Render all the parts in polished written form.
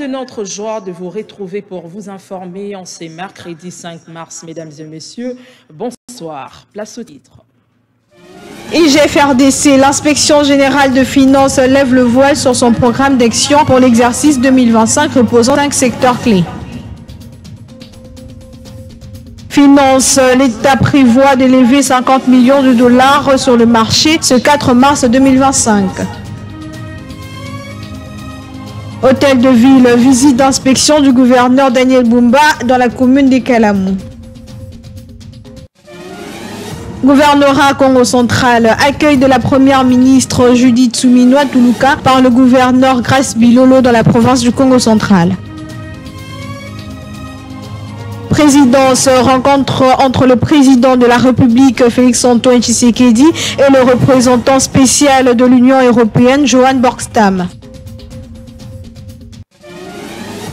de notre joie de vous retrouver pour vous informer en ce mercredi 5 mars. Mesdames et messieurs, bonsoir. Place au titre. IGFRDC, l'inspection générale de finances lève le voile sur son programme d'action pour l'exercice 2025 reposant 5 secteurs clés. Finance, l'État prévoit d'élever 50 millions de dollars sur le marché ce 4 mars 2025. Hôtel de ville, visite d'inspection du gouverneur Daniel Bumba dans la commune de Kalamou. Gouvernorat Congo central, accueil de la première ministre Judith Suminwa Tuluka par le gouverneur Grace Bilolo dans la province du Congo central. Présidence, rencontre entre le président de la République Félix-Antoine Tshisekedi et le représentant spécial de l'Union européenne Johan Borgstam.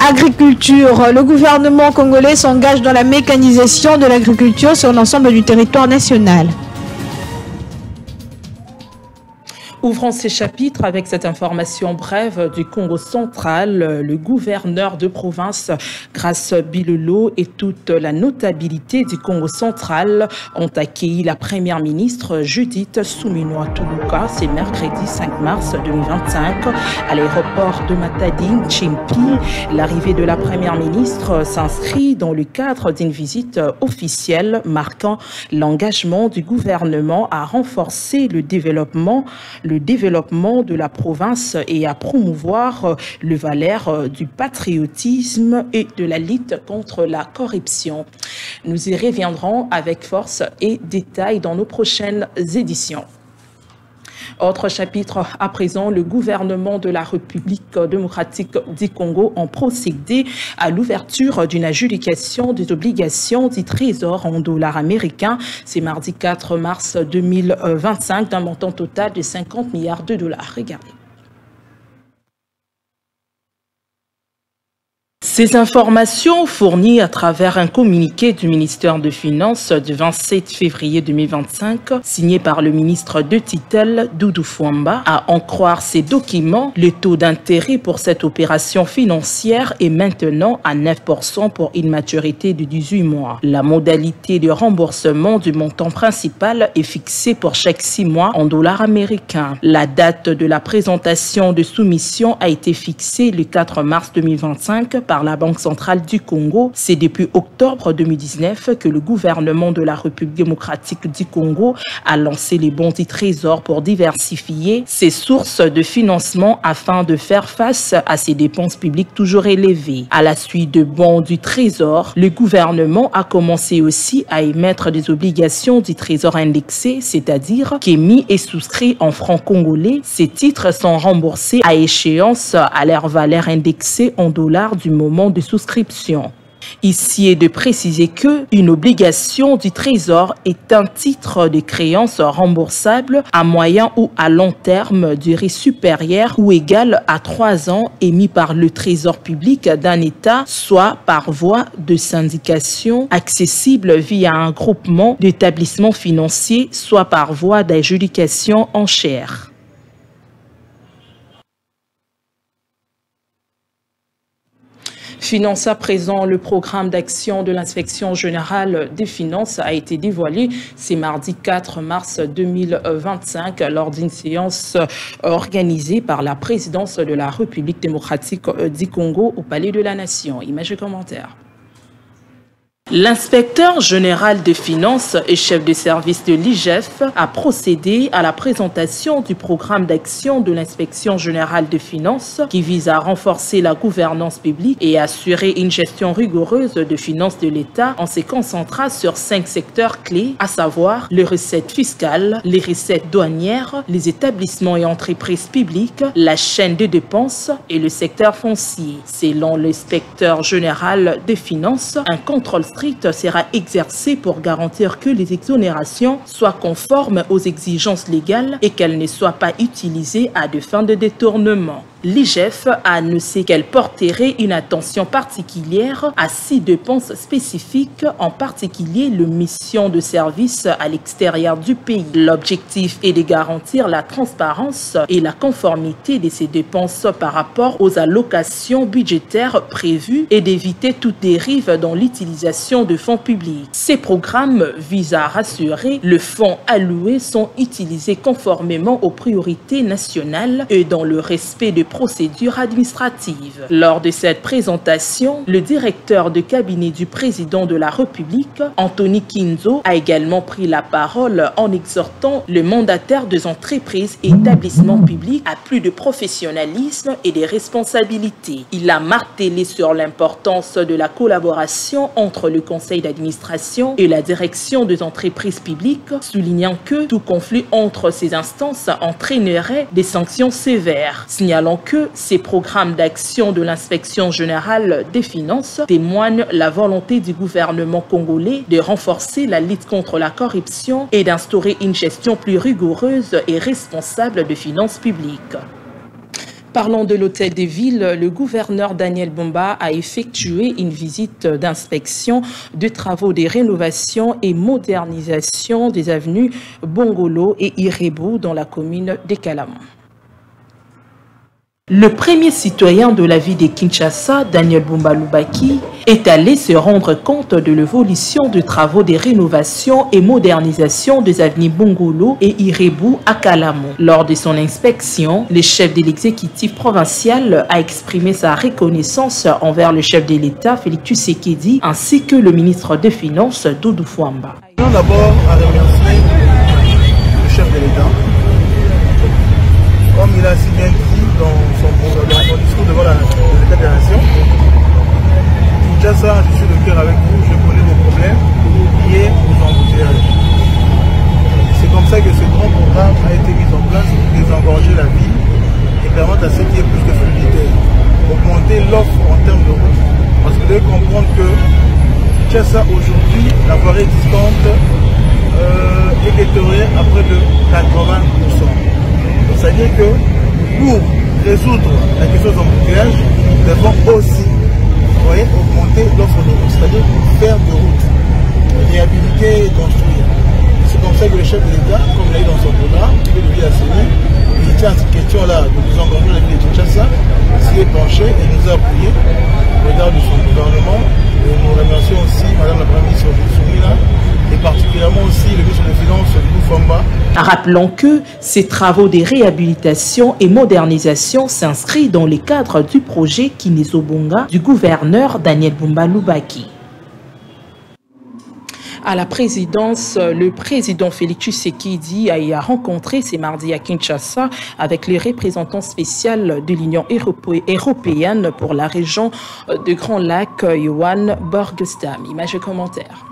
Agriculture, le gouvernement congolais s'engage dans la mécanisation de l'agriculture sur l'ensemble du territoire national. Ouvrons ces chapitres avec cette information brève du Congo central. Le gouverneur de province, Grace Bilolo, et toute la notabilité du Congo central ont accueilli la première ministre Judith Suminwa Tuluka ce mercredi 5 mars 2025 à l'aéroport de Matadi, Chimpi. L'arrivée de la première ministre s'inscrit dans le cadre d'une visite officielle marquant l'engagement du gouvernement à renforcer le développement de la province et à promouvoir le valeur du patriotisme et de la lutte contre la corruption. Nous y reviendrons avec force et détail dans nos prochaines éditions. Autre chapitre à présent, le gouvernement de la République démocratique du Congo a procédé à l'ouverture d'une adjudication des obligations du Trésor en dollars américains. C'est mardi 4 mars 2025 d'un montant total de 50 milliards de dollars. Regardez. Ces informations fournies à travers un communiqué du ministère des Finances du 27 février 2025, signé par le ministre de tutelle Doudou Fwamba. À en croire ces documents, le taux d'intérêt pour cette opération financière est maintenant à 9% pour une maturité de 18 mois. La modalité de remboursement du montant principal est fixée pour chaque 6 mois en dollars américains. La date de la présentation de soumission a été fixée le 4 mars 2025 par la Banque centrale du Congo. C'est depuis octobre 2019 que le gouvernement de la République démocratique du Congo a lancé les bons du Trésor pour diversifier ses sources de financement afin de faire face à ces dépenses publiques toujours élevées. À la suite de bons du Trésor, le gouvernement a commencé aussi à émettre des obligations du Trésor indexées, c'est-à-dire qu'émis et souscrits en francs congolais. Ces titres sont remboursés à échéance à leur valeur indexée en dollars du moment de souscription. Ici est de préciser que une obligation du Trésor est un titre de créance remboursable à moyen ou à long terme, durée supérieure ou égale à 3 ans, émis par le Trésor public d'un État, soit par voie de syndication, accessible via un groupement d'établissements financiers, soit par voie d'adjudication en chair. Finance à présent, le programme d'action de l'inspection générale des finances a été dévoilé ce mardi 4 mars 2025 lors d'une séance organisée par la présidence de la République démocratique du Congo au Palais de la Nation. Images et commentaires. L'inspecteur général des finances et chef de service de l'IGF a procédé à la présentation du programme d'action de l'inspection générale des finances qui vise à renforcer la gouvernance publique et assurer une gestion rigoureuse des finances de l'État en se concentrant sur 5 secteurs clés, à savoir les recettes fiscales, les recettes douanières, les établissements et entreprises publiques, la chaîne de dépenses et le secteur foncier. Selon l'inspecteur général des finances, un contrôle strict sera exercé pour garantir que les exonérations soient conformes aux exigences légales et qu'elles ne soient pas utilisées à des fins de détournement. L'IGF a annoncé qu'elle porterait une attention particulière à 6 dépenses spécifiques, en particulier les missions de service à l'extérieur du pays. L'objectif est de garantir la transparence et la conformité de ces dépenses par rapport aux allocations budgétaires prévues et d'éviter toute dérive dans l'utilisation de fonds publics. Ces programmes visent à rassurer que les fonds alloués sont utilisés conformément aux priorités nationales et dans le respect des procédures administratives. Lors de cette présentation, le directeur de cabinet du président de la République, Anthony Kinzo, a également pris la parole en exhortant le mandataire des entreprises et établissements publics à plus de professionnalisme et de responsabilité. Il a martelé sur l'importance de la collaboration entre le conseil d'administration et la direction des entreprises publiques, soulignant que tout conflit entre ces instances entraînerait des sanctions sévères, signalant que ces programmes d'action de l'inspection générale des finances témoignent la volonté du gouvernement congolais de renforcer la lutte contre la corruption et d'instaurer une gestion plus rigoureuse et responsable des finances publiques. Parlons de l'hôtel des villes, le gouverneur Daniel Bumba a effectué une visite d'inspection de travaux de rénovation et modernisation des avenues Bongolo et Irebu dans la commune de Kalama. Le premier citoyen de la ville de Kinshasa, Daniel Bumba Lubaki, est allé se rendre compte de l'évolution des travaux de rénovation et modernisation des avenues Bongolo et Irebu à Kalamo. Lors de son inspection, le chef de l'exécutif provincial a exprimé sa reconnaissance envers le chef de l'État, Félix Tshisekedi, ainsi que le ministre des Finances, Doudou Fwamba. D'abord à remercier le chef de l'État. Comme il a si bien dit dans son discours devant l'État de la Nation, Kinshasa, je suis de cœur avec vous, je connais vos problèmes liés aux embouteillages. C'est comme ça que ce grand programme a été mis en place pour désengorger la ville et permettre à ce qu'il y ait plus de fluidité, augmenter l'offre en termes de route. Parce que vous devez comprendre que Kinshasa aujourd'hui, la voirie existante est détériorée à près de 80%. C'est-à-dire que pour résoudre la question des embouteillages, nous devons aussi augmenter l'offre de route, c'est-à-dire faire de route, réhabiliter et construire. C'est comme ça que le chef de l'État, comme il a dit dans son programme, qui veut lui assigner, il tient à cette question-là de nous engager la ville de Kinshasa, s'y est penché et nous a appuyé au regard de son gouvernement. Et nous remercions aussi Madame la Première ministre Soumila et particulièrement aussi le ministre des Finances, Doudou Fwamba. Rappelons que ces travaux de réhabilitation et modernisation s'inscrivent dans le cadre du projet Kinezobonga du gouverneur Daniel Bumba Lubaki. À la présidence, le président Félix Tshisekedi a rencontré ce mardi à Kinshasa avec les représentants spéciaux de l'Union européenne pour la région de Grand Lac, Johan Borgestam. Images et commentaires.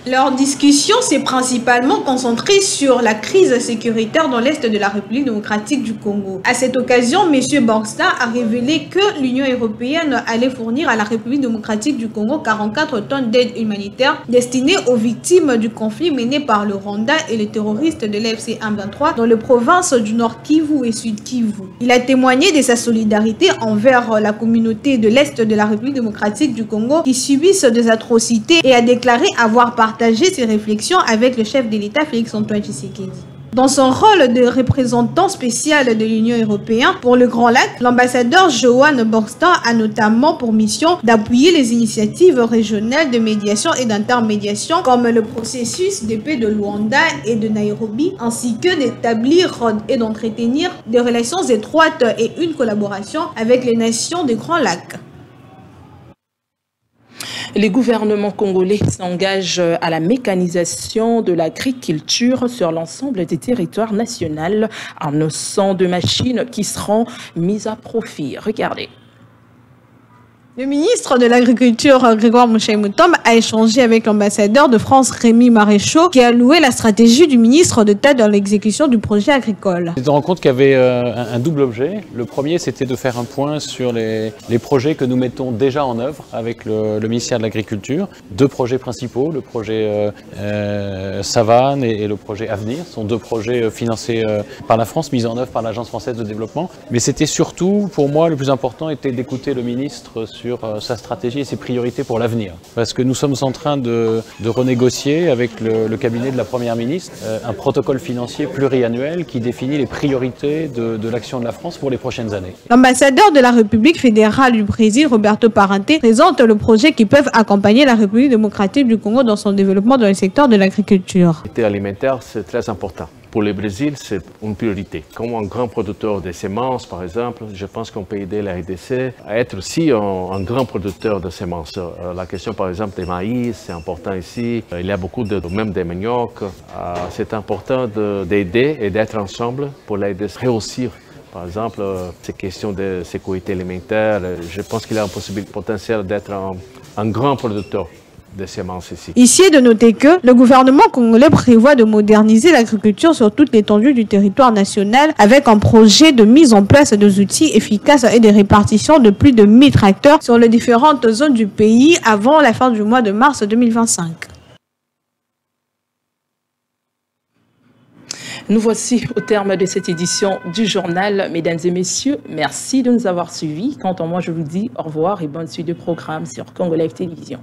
Leur discussion s'est principalement concentrée sur la crise sécuritaire dans l'Est de la République démocratique du Congo. À cette occasion, M. Borgestam a révélé que l'Union européenne allait fournir à la République démocratique du Congo 44 tonnes d'aide humanitaire destinées aux victimes du conflit mené par le Rwanda et les terroristes de l'AFC M23 dans les provinces du Nord Kivu et Sud Kivu. Il a témoigné de sa solidarité envers la communauté de l'Est de la République démocratique du Congo qui subissent des atrocités et a déclaré avoir partagé ses réflexions avec le chef de l'État Félix-Antoine Tshisekedi. Dans son rôle de représentant spécial de l'Union européenne pour le Grand Lac, l'ambassadeur Johan Borgestam a notamment pour mission d'appuyer les initiatives régionales de médiation et d'intermédiation comme le processus de paix de Luanda et de Nairobi, ainsi que d'établir et d'entretenir des relations étroites et une collaboration avec les nations du Grand Lac. Les gouvernements congolais s'engagent à la mécanisation de l'agriculture sur l'ensemble des territoires nationaux en annonçant de machines qui seront mises à profit. Regardez. Le ministre de l'Agriculture, Grégoire Mushai-Mutombo, a échangé avec l'ambassadeur de France, Rémi Maréchaux, qui a loué la stratégie du ministre d'État dans l'exécution du projet agricole. Je me rends compte qu'il y avait un double objet. Le premier, c'était de faire un point sur les projets que nous mettons déjà en œuvre avec le ministère de l'Agriculture. Deux projets principaux, le projet Savane et le projet Avenir, sont deux projets financés par la France, mis en œuvre par l'Agence française de développement. Mais c'était surtout, pour moi, le plus important était d'écouter le ministre sur sa stratégie et ses priorités pour l'avenir. Parce que nous sommes en train de renégocier avec le cabinet de la Première ministre un protocole financier pluriannuel qui définit les priorités de l'action de la France pour les prochaines années. L'ambassadeur de la République fédérale du Brésil, Roberto Parente, présente le projet qui peut accompagner la République démocratique du Congo dans son développement dans le secteur de l'agriculture. La sécurité alimentaire, c'est très important. Pour le Brésil, c'est une priorité. Comme un grand producteur de semences, par exemple, je pense qu'on peut aider la RDC à être aussi un grand producteur de semences. La question, par exemple, des maïs, c'est important ici. Il y a beaucoup même des maniocs. C'est important d'aider et d'être ensemble pour l'aider à réussir. Par exemple, ces questions de sécurité alimentaire, je pense qu'il y a un potentiel d'être un grand producteur. Ici est de noter que le gouvernement congolais prévoit de moderniser l'agriculture sur toute l'étendue du territoire national avec un projet de mise en place des outils efficaces et des répartitions de plus de 1000 tracteurs sur les différentes zones du pays avant la fin du mois de mars 2025. Nous voici au terme de cette édition du journal. Mesdames et messieurs, merci de nous avoir suivis. Quant à moi, je vous dis au revoir et bonne suite de programme sur Congo Live Télévision.